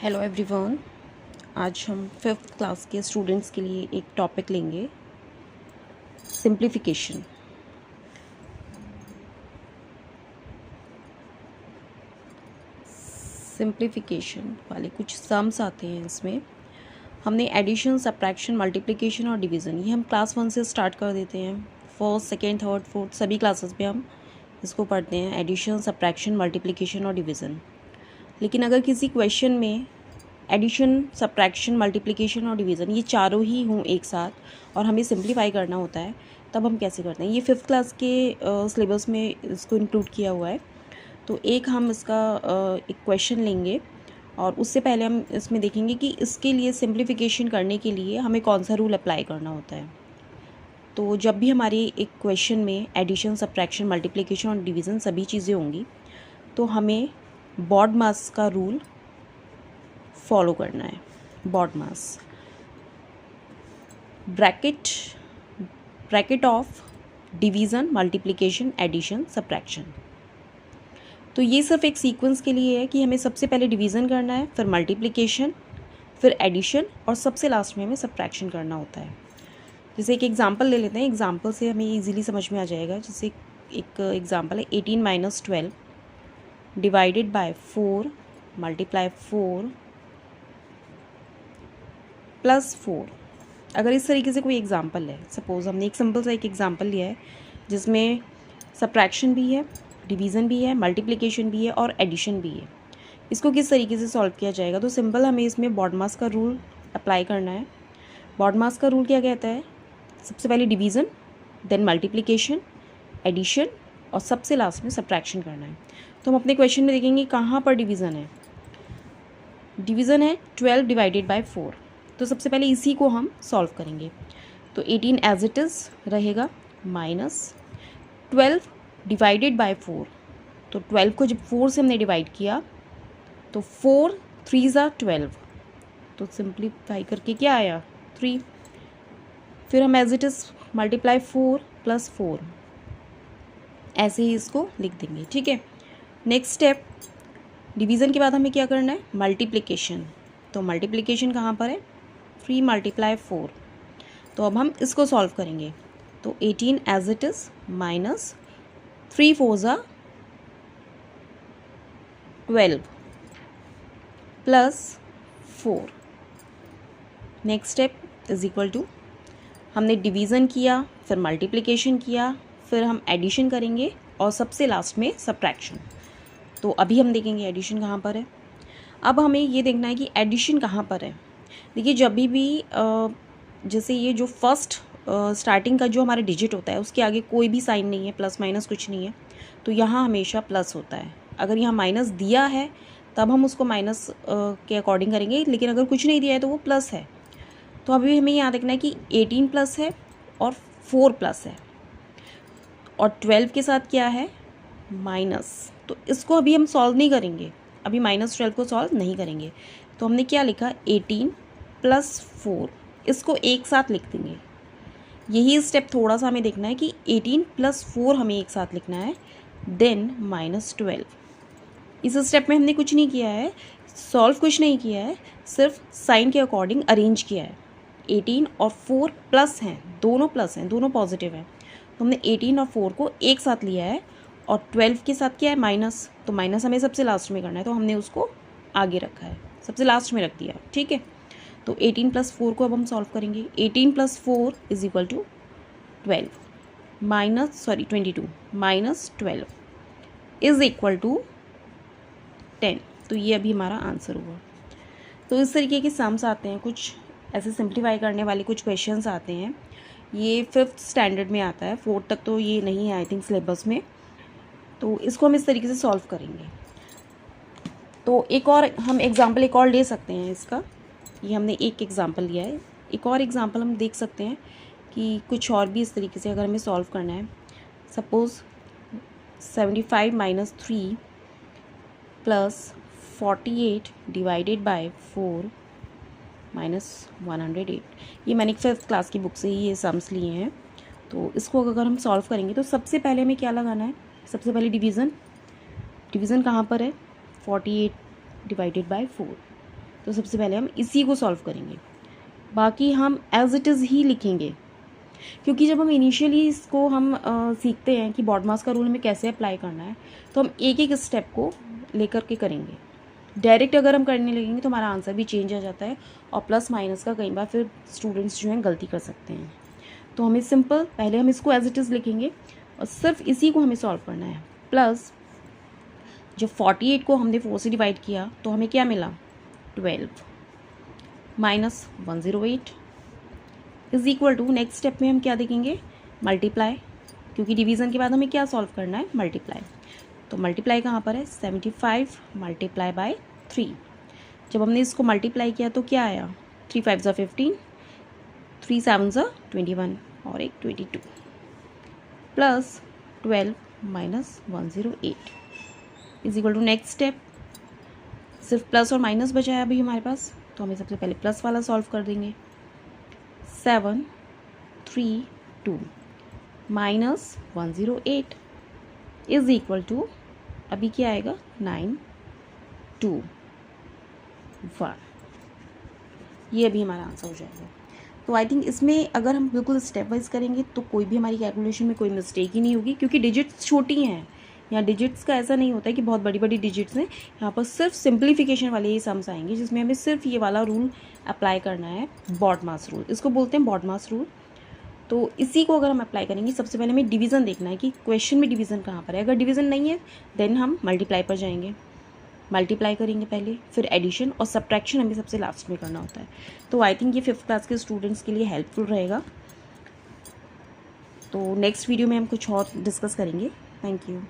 Hello everyone. आज हम fifth class के स्टूडेंट्स के लिए एक टॉपिक लेंगे, सिंप्लीफिकेशन। सिंप्लीफिकेशन वाले कुछ सम्स आते हैं। इसमें हमने एडिशन, सब्ट्रैक्शन, मल्टीप्लिकेशन और डिवीज़न, ये हम क्लास 1 से स्टार्ट कर देते हैं। फर्स्ट, सेकेंड, थर्ड, फोर्थ सभी क्लासेस में हम इसको पढ़ते हैं, एडिशन, सब्ट्रैक्शन, मल्टीप्लिकेशन और डिवीज़न। लेकिन अगर किसी क्वेश्चन में एडिशन, सब्ट्रैक्शन, मल्टीप्लिकेशन और डिवीज़न ये चारों ही हों एक साथ और हमें सिंप्लीफाई करना होता है, तब हम कैसे करते हैं। ये फिफ्थ क्लास के सिलेबस में इसको इंक्लूड किया हुआ है। तो एक हम इसका एक क्वेश्चन लेंगे और उससे पहले हम इसमें देखेंगे कि इसके लिए सिंप्लीफिकेशन करने के लिए हमें कौन सा रूल अप्लाई करना होता है। तो जब भी हमारे एक क्वेश्चन में एडिशन, सब्ट्रैक्शन, मल्टीप्लिकेशन और डिवीज़न सभी चीज़ें होंगी, तो हमें BODMAS का रूल फॉलो करना है। BODMAS, bracket of division, multiplication, addition, subtraction. तो ये सिर्फ एक सीक्वेंस के लिए है कि हमें सबसे पहले डिवीज़न करना है, फिर मल्टीप्लिकेशन, फिर एडिशन और सबसे लास्ट में हमें सब्ट्रैक्शन करना होता है। जैसे एक एग्जांपल ले लेते हैं, एग्जांपल से हमें इजीली समझ में आ जाएगा। जैसे एक एग्जांपल है 18 - 12 डिवाइडेड बाय 4 मल्टीप्लाई 4 प्लस 4। अगर इस तरीके से कोई एग्जांपल है, सपोज़ हमने एक सिंपल सा एक एग्जांपल लिया है जिसमें सब्ट्रैक्शन भी है, डिवीज़न भी है, मल्टीप्लिकेशन भी है और एडिशन भी है। इसको किस तरीके से सॉल्व किया जाएगा, तो सिंपल हमें इसमें BODMAS का रूल अप्लाई करना है। BODMAS का रूल क्या कहता है, सबसे पहले डिवीज़न, देन मल्टीप्लिकेशन, एडिशन और सबसे लास्ट में सब्ट्रैक्शन करना है। तो हम अपने क्वेश्चन में देखेंगे कहाँ पर डिवीज़न है। डिवीज़न है 12 डिवाइडेड बाय 4। तो सबसे पहले इसी को हम सॉल्व करेंगे। तो 18 एज इट इज़ रहेगा माइनस 12 डिवाइडेड बाय 4। तो 12 को जब 4 से हमने डिवाइड किया तो 4 3 ज़ा 12, तो सिंप्लीफाई करके क्या आया 3। फिर हम as it is multiply 4 plus 4, ऐसे ही इसको लिख देंगे। ठीक है, नेक्स्ट स्टेप, डिवीज़न के बाद हमें क्या करना है, मल्टीप्लिकेशन। तो मल्टीप्लिकेशन कहाँ पर है, 3 मल्टीप्लाई 4। तो अब हम इसको सॉल्व करेंगे। तो 18 एज इट इज़ माइनस 3 4 ज़ा 12 plus 4। Next step is equal to, हमने डिवीज़न किया, फिर मल्टीप्लिकेशन किया, फिर हम एडिशन करेंगे और सबसे लास्ट में सब्ट्रैक्शन। तो अभी हम देखेंगे एडिशन कहाँ पर है। अब हमें ये देखना है कि एडिशन कहाँ पर है। देखिए, जब भी जैसे ये जो फर्स्ट स्टार्टिंग का जो हमारा डिजिट होता है उसके आगे कोई भी साइन नहीं है, प्लस माइनस कुछ नहीं है, तो यहाँ हमेशा प्लस होता है। अगर यहाँ माइनस दिया है तब हम उसको माइनस के अकॉर्डिंग करेंगे, लेकिन अगर कुछ नहीं दिया है तो वो प्लस है। तो अभी हमें यहाँ देखना है कि 18 प्लस है और 4 प्लस है और 12 के साथ क्या है, माइनस। तो इसको अभी हम सॉल्व नहीं करेंगे, अभी -12 को सॉल्व नहीं करेंगे। तो हमने क्या लिखा, 18 प्लस 4, इसको एक साथ लिख देंगे। यही स्टेप थोड़ा सा हमें देखना है कि 18 प्लस 4 हमें एक साथ लिखना है, देन -12। इस स्टेप में हमने कुछ नहीं किया है, सॉल्व कुछ नहीं किया है, सिर्फ साइन के अकॉर्डिंग अरेंज किया है। 18 और 4 प्लस हैं, दोनों प्लस हैं, दोनों पॉजिटिव हैं। तो हमने 18 और 4 को एक साथ लिया है और 12 के साथ क्या है, माइनस। तो माइनस हमें सबसे लास्ट में करना है, तो हमने उसको आगे रखा है, सबसे लास्ट में रख दिया। ठीक है, तो 18 प्लस 4 को अब हम सॉल्व करेंगे। 18 plus 4 is equal to 22 minus 12 is equal to 10। तो ये अभी हमारा आंसर हुआ। तो इस तरीके के सम्स आते हैं, कुछ ऐसे सिंप्लीफाई करने वाले कुछ क्वेश्चंस आते हैं। ये 5th स्टैंडर्ड में आता है, 4th तक तो ये नहीं है आई थिंक सिलेबस में। तो इसको हम इस तरीके से सॉल्व करेंगे। तो एक और हम एग्जांपल एक और ले सकते हैं इसका। ये हमने एक एग्जांपल लिया है, एक और एग्जांपल हम देख सकते हैं कि कुछ और भी इस तरीके से अगर हमें सॉल्व करना है। Suppose 75 - 3 plus 48 divided by 4 -108। ये मैंने 5th क्लास की बुक से ही ये सम्स लिए हैं। तो इसको अगर हम सॉल्व करेंगे तो सबसे पहले हमें क्या लगाना है, सबसे पहले डिवीज़न कहाँ पर है, 48 डिवाइडेड बाय 4। तो सबसे पहले हम इसी को सॉल्व करेंगे, बाकी हम एज इट इज़ ही लिखेंगे, क्योंकि जब हम इनिशियली इसको हम सीखते हैं कि बॉडमास का रूल हमें कैसे अप्लाई करना है, तो हम एक एक स्टेप को लेकर के करेंगे। डायरेक्ट अगर हम करने लगेंगे तो हमारा आंसर भी चेंज आ जाता है और प्लस माइनस का कई बार फिर स्टूडेंट्स जो हैं गलती कर सकते हैं। तो हमें सिंपल पहले हम इसको एज इट इज़ लिखेंगे और सिर्फ इसी को हमें सॉल्व करना है। प्लस जब 48 को हमने 4 से डिवाइड किया तो हमें क्या मिला, 12 minus 108 is equal to, next step में हम क्या देखेंगे, मल्टीप्लाई, क्योंकि डिवीज़न के बाद हमें क्या सॉल्व करना है, मल्टीप्लाई। तो मल्टीप्लाई कहाँ पर है, 75 मल्टीप्लाई बाय 3। जब हमने इसको मल्टीप्लाई किया तो क्या आया, 3 5 ज़ा 15, 3 7 ज़ा 21 और एक 22 plus 12 minus 108 is equal to, next step सिर्फ प्लस और माइनस बचा है अभी हमारे पास, तो हमें सबसे पहले प्लस वाला सॉल्व कर देंगे। 7 3 2 माइनस 108 इज इक्वल टू, अभी क्या आएगा, 9 2 1। ये अभी हमारा आंसर हो जाएगा। तो आई थिंक इसमें अगर हम बिल्कुल स्टेप वाइज करेंगे तो कोई भी हमारी कैलकुलेशन में कोई मिस्टेक ही नहीं होगी, क्योंकि डिजिट्स छोटी हैं। यहाँ डिजिट्स का ऐसा नहीं होता है कि बहुत बड़ी बड़ी डिजिट्स हैं, यहाँ पर सिर्फ सिंप्लीफिकेशन वाले ही सम्स आएंगे जिसमें हमें सिर्फ ये वाला रूल अप्लाई करना है, बॉडमास रूल, इसको बोलते हैं बॉडमास रूल। तो इसी को अगर हम अप्लाई करेंगे, सबसे पहले हमें डिवीज़न देखना है कि क्वेश्चन में डिवीज़न कहाँ पर है। अगर डिवीज़न नहीं है देन हम मल्टीप्लाई पर जाएंगे, मल्टीप्लाई करेंगे पहले, फिर एडिशन और सब्ट्रैक्शन हमें सबसे लास्ट में करना होता है। तो आई थिंक ये 5th क्लास के स्टूडेंट्स के लिए हेल्पफुल रहेगा। तो नेक्स्ट वीडियो में हम कुछ और डिस्कस करेंगे। Thank you.